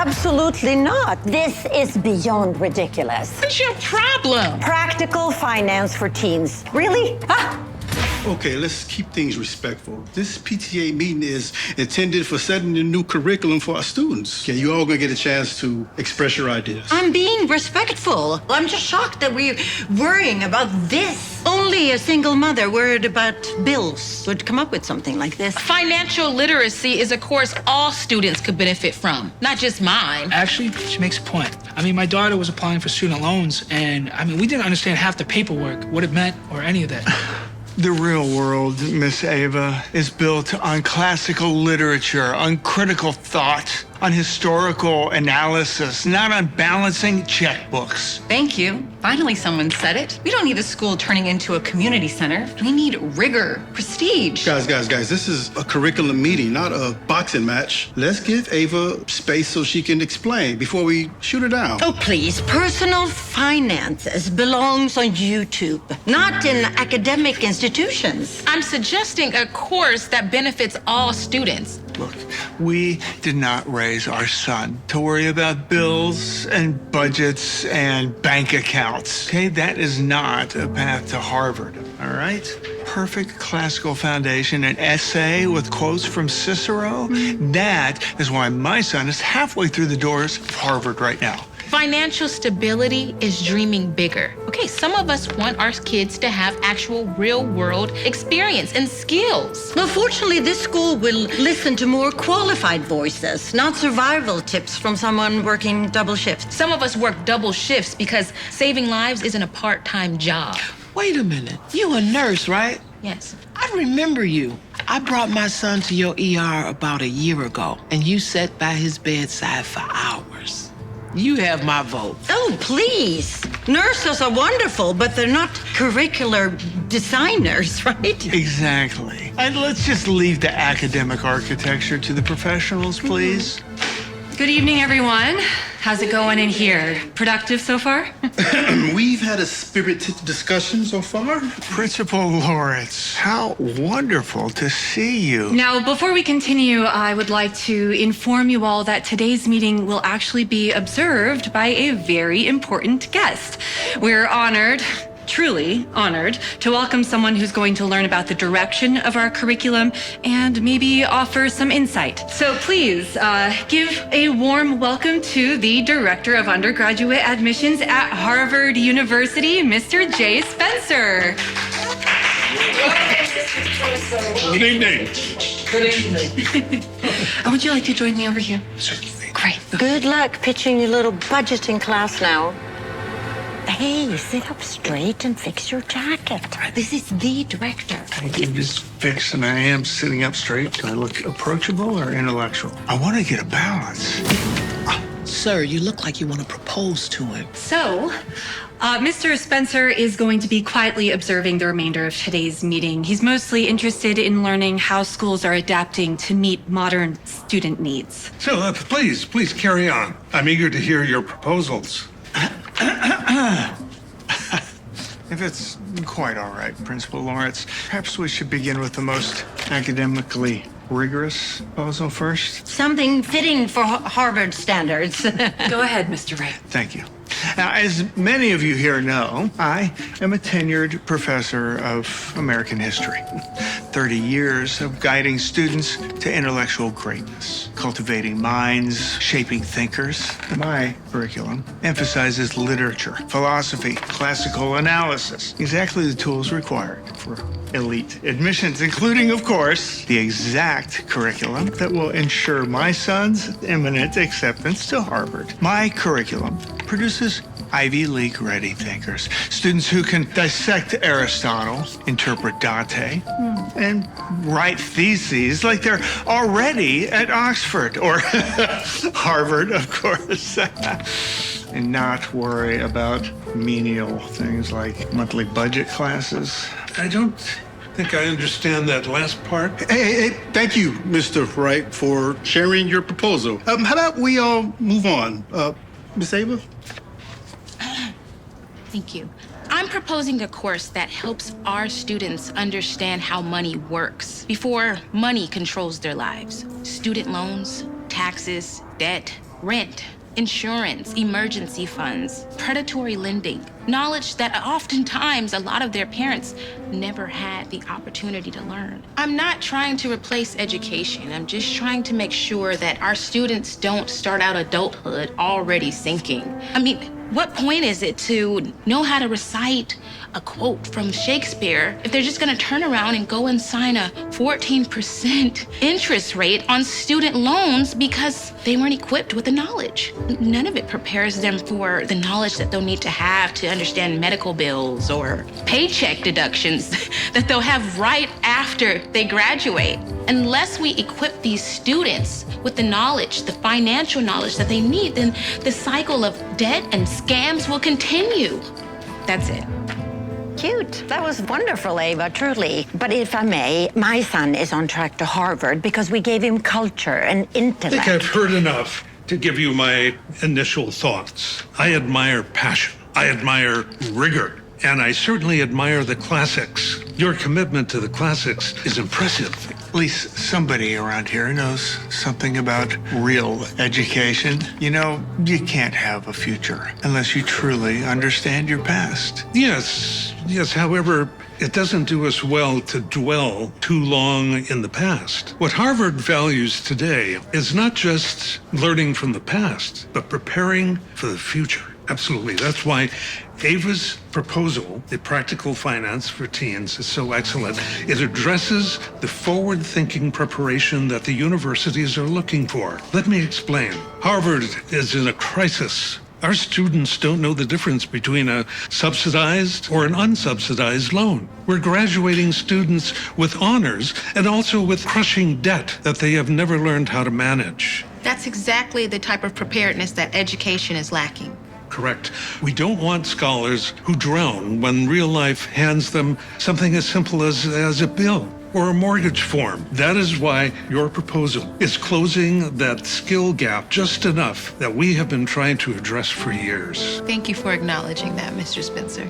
Absolutely not. This is beyond ridiculous. What's your problem? Practical finance for teens. Really? Ah! Okay, let's keep things respectful. This PTA meeting is intended for setting a new curriculum for our students. Okay, you all gonna get a chance to express your ideas. I'm being respectful. I'm just shocked that we're worrying about this. Only a single mother worried about bills would come up with something like this. Financial literacy is a course all students could benefit from, not just mine. Actually, she makes a point. I mean, my daughter was applying for student loans, and we didn't understand half the paperwork, what it meant, or any of that. The real world, Miss Ava, is built on classical literature, on critical thought, on historical analysis, not on balancing checkbooks. Thank you. Finally, someone said it. We don't need the school turning into a community center. We need rigor, prestige. Guys, this is a curriculum meeting, not a boxing match. Let's give Ava space so she can explain before we shoot her down. Oh, please. Personal finances belongs on YouTube, not in academic institutions. I'm suggesting a course that benefits all students. Look, we did not raise our son to worry about bills and budgets and bank accounts, okay? That is not a path to Harvard, all right? Perfect classical foundation, an essay with quotes from Cicero. That is why my son is halfway through the doors of Harvard right now. Financial stability is dreaming bigger. Okay, some of us want our kids to have actual real-world experience and skills. Well, fortunately, this school will listen to more qualified voices, not survival tips from someone working double shifts. Some of us work double shifts because saving lives isn't a part-time job. Wait a minute. You a nurse, right? Yes. I remember you. I brought my son to your ER about a year ago, and you sat by his bedside for hours. You have my vote. Oh, please. Nurses are wonderful, but they're not curricular designers, right? Exactly. And let's just leave the academic architecture to the professionals, please. Good evening, everyone. How's it going in here? Productive so far? We've had a spirited discussion so far. Principal Lawrence, how wonderful to see you. Now, before we continue, I would like to inform you all that today's meeting will actually be observed by a very important guest. We're honored, truly honored, to welcome someone who's going to learn about the direction of our curriculum and maybe offer some insight. So please give a warm welcome to the Director of Undergraduate Admissions at Harvard University, Mr. Jay Spencer. Good evening. Good evening. Would you like to join me over here? Certainly. Great. Good luck pitching your little budgeting class now. Hey, sit up straight and fix your jacket. This is the director. I can just fix, and I am sitting up straight. Do I look approachable or intellectual? I want to get a balance. Sir, you look like you want to propose to him. So, Mr. Spencer is going to be quietly observing the remainder of today's meeting. He's mostly interested in learning how schools are adapting to meet modern student needs. So, please carry on. I'm eager to hear your proposals. If it's quite all right, Principal Lawrence, perhaps we should begin with the most academically rigorous proposal first. Something fitting for Harvard standards. Go ahead, Mr. Wright. Thank you. Now, as many of you here know, I am a tenured professor of American history. 30 years of guiding students to intellectual greatness, cultivating minds, shaping thinkers. My curriculum emphasizes literature, philosophy, classical analysis, exactly the tools required for elite admissions, including, of course, the exact curriculum that will ensure my son's imminent acceptance to Harvard. My curriculum produces Ivy League ready thinkers, students who can dissect Aristotle, interpret Dante, and write theses like they're already at Oxford or Harvard, of course, and not worry about menial things like monthly budget classes. I don't think I understand that last part. Hey, thank you, Mr. Wright, for sharing your proposal. How about we all move on? Miss Ava? Thank you. I'm proposing a course that helps our students understand how money works before money controls their lives. Student loans, taxes, debt, rent, insurance, emergency funds, predatory lending, knowledge that oftentimes a lot of their parents never had the opportunity to learn. I'm not trying to replace education. I'm just trying to make sure that our students don't start out adulthood already sinking. I mean, what point is it to know how to recite a quote from Shakespeare if they're just gonna turn around and go and sign a 14% interest rate on student loans because they weren't equipped with the knowledge? None of it prepares them for the knowledge that they'll need to have to understand medical bills or paycheck deductions that they'll have right after they graduate. Unless we equip these students with the knowledge, the financial knowledge that they need, then the cycle of debt and scams will continue. That's it. Cute. That was wonderful, Ava, truly. But if I may, my son is on track to Harvard because we gave him culture and intellect. I think I've heard enough to give you my initial thoughts. I admire passion. I admire rigor. And I certainly admire the classics. Your commitment to the classics is impressive. At least somebody around here knows something about real education. You know, you can't have a future unless you truly understand your past. Yes. However, it doesn't do us well to dwell too long in the past. What Harvard values today is not just learning from the past, but preparing for the future. Absolutely. That's why Ava's proposal, the practical finance for teens, is so excellent. It addresses the forward-thinking preparation that the universities are looking for. Let me explain. Harvard is in a crisis. Our students don't know the difference between a subsidized or an unsubsidized loan. We're graduating students with honors and also with crushing debt that they have never learned how to manage. That's exactly the type of preparedness that education is lacking. Correct. We don't want scholars who drown when real life hands them something as simple as a bill or a mortgage form. That is why your proposal is closing that skill gap just enough that we have been trying to address for years. Thank you for acknowledging that, Mr. Spencer.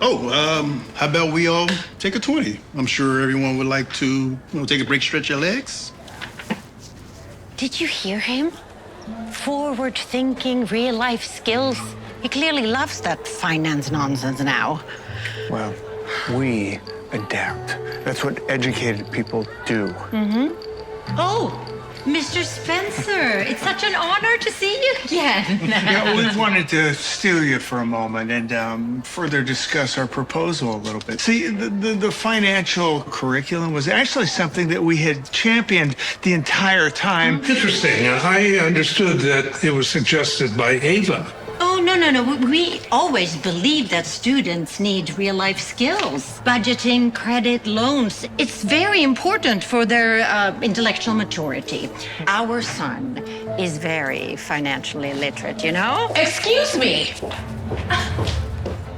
How about we all take a 20? I'm sure everyone would like to take a break, stretch your legs. Did you hear him? Forward-thinking, real-life skills. He clearly loves that finance nonsense now. Well, we adapt. That's what educated people do. Oh, Mr. Spencer, it's such an honor to see you again. Yeah, we wanted to steal you for a moment and further discuss our proposal a little bit. See, the financial curriculum was actually something that we had championed the entire time. Interesting. I understood that it was suggested by Ava. Oh, no. We always believe that students need real-life skills. Budgeting, credit, loans. It's very important for their intellectual maturity. Our son is very financially literate, you know? Excuse me.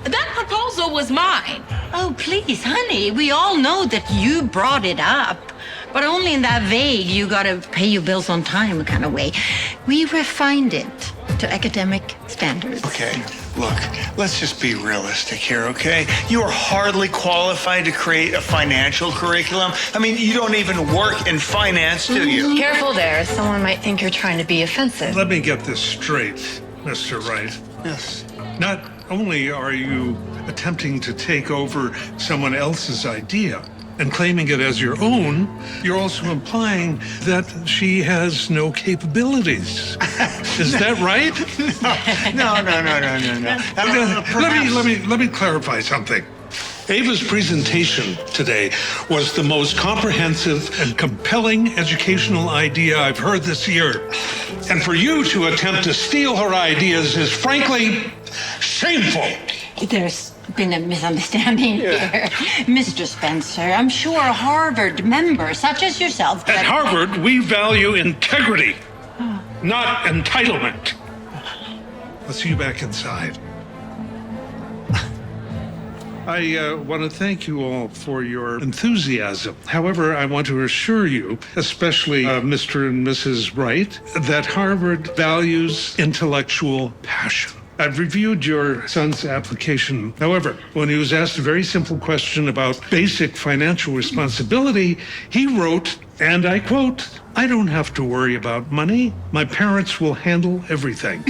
That proposal was mine. Oh, please, honey. We all know that you brought it up. But only in that vague, you gotta pay your bills on time kind of way. We refined it to academic standards. Okay, look, let's just be realistic here, okay? You are hardly qualified to create a financial curriculum. I mean, you don't even work in finance, do you? Careful there. Someone might think you're trying to be offensive. Let me get this straight, Mr. Wright. Yes. Not only are you attempting to take over someone else's idea and claiming it as your own, you're also implying that she has no capabilities. Is that right? No. Let me clarify something. Ava's presentation today was the most comprehensive and compelling educational idea I've heard this year. And for you to attempt to steal her ideas is frankly shameful. There's been a misunderstanding here. Mr. Spencer, I'm sure a Harvard member such as yourself... At Harvard, we value integrity, not entitlement. Let's see you back inside. I want to thank you all for your enthusiasm. However, I want to assure you, especially Mr. and Mrs. Wright, that Harvard values intellectual passion. I've reviewed your son's application. However, when he was asked a very simple question about basic financial responsibility, he wrote, and I quote, "I don't have to worry about money. My parents will handle everything."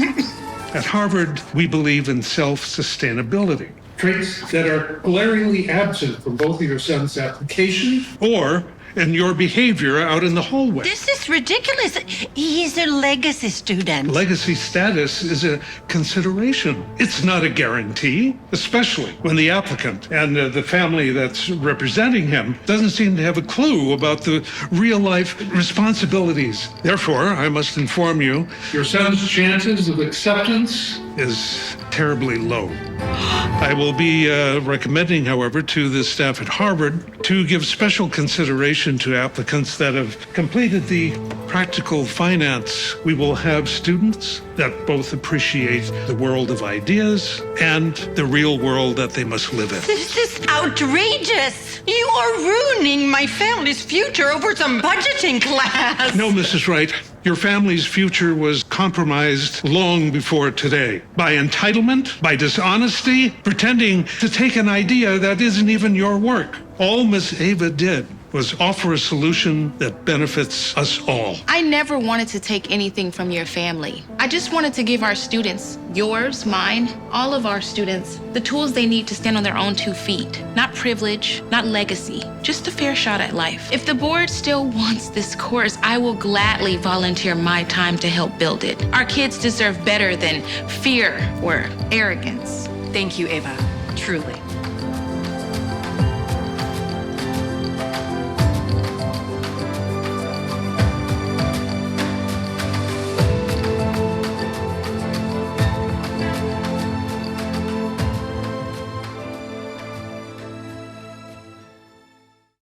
At Harvard, we believe in self-sustainability, traits that are glaringly absent from both of your son's application or in your behavior out in the hallway. This is ridiculous. He's a legacy student. Legacy status is a consideration. It's not a guarantee, especially when the applicant and the family that's representing him doesn't seem to have a clue about the real-life responsibilities. Therefore, I must inform you, your son's chances of acceptance is terribly low. I will be recommending, however, to the staff at Harvard to give special consideration to applicants that have completed the practical finance. We will have students that both appreciate the world of ideas and the real world that they must live in. This is outrageous. You are ruining my family's future over some budgeting class. No, Mrs. Wright. Your family's future was compromised long before today by entitlement, by dishonesty, pretending to take an idea that isn't even your work. All Miss Ava did was offer a solution that benefits us all. I never wanted to take anything from your family. I just wanted to give our students, yours, mine, all of our students, the tools they need to stand on their own 2 feet. Not privilege, not legacy, just a fair shot at life. If the board still wants this course, I will gladly volunteer my time to help build it. Our kids deserve better than fear or arrogance. Thank you, Ava. Truly.